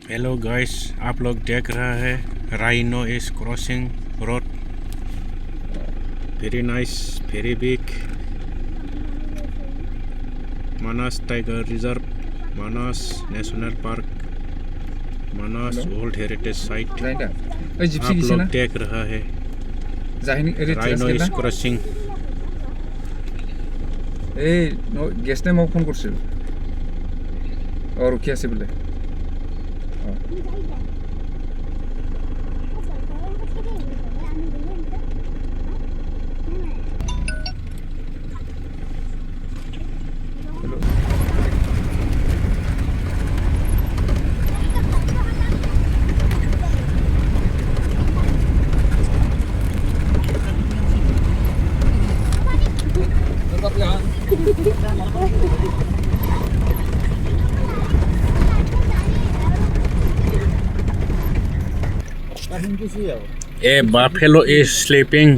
Hello guys, आप लोग देख रहा है rhino is crossing road. Very nice, very big. Manas tiger reserve, Manas national park, Manas old heritage site आप लोग देख रहा है राइनो इज क्रॉसिंग। এই গেছনে মোক ফোন কৰিছিল ৰখি আছে বোলে। A buffalo is sleeping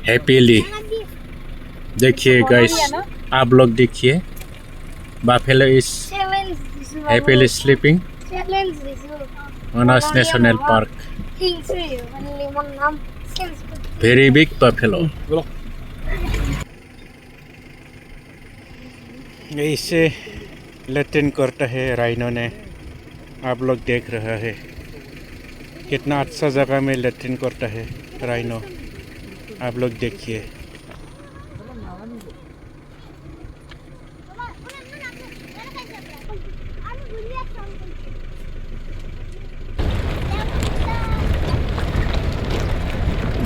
happily। देखिए गाइस, आप लोग देखिए, buffalo is happily sleeping Manas national park. Very big buffalo। ऐसे लैट्रिन करता है राइनो ने, आप लोग देख रहा है कितना अच्छा जगह में लैट्रिन करता है राइनो। आप लोग देखिए,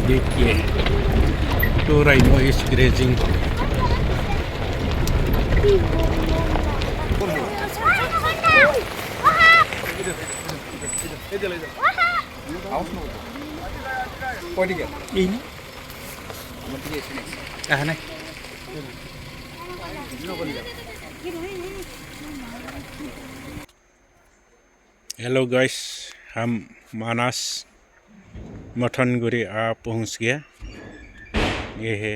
देखिए तो राइनो इज ग्रेजिंग। ini नहीं हेलो गाइस, हम मानस मथनगुरी आ पहुंच गया। ये है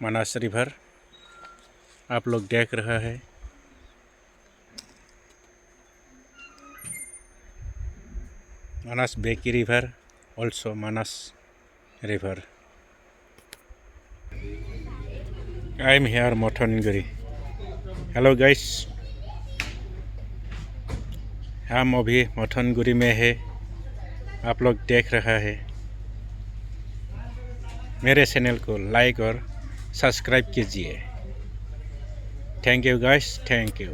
मानस रिवर, आप लोग देख रहा है। Manas Beki river, also Manas river। I am here Mathanguri. Hello guys, हम अभी मथनगुरी में है, आप लोग देख रहा है। मेरे चैनल को लाइक और सब्सक्राइब कीजिए। Thank you guys, thank you.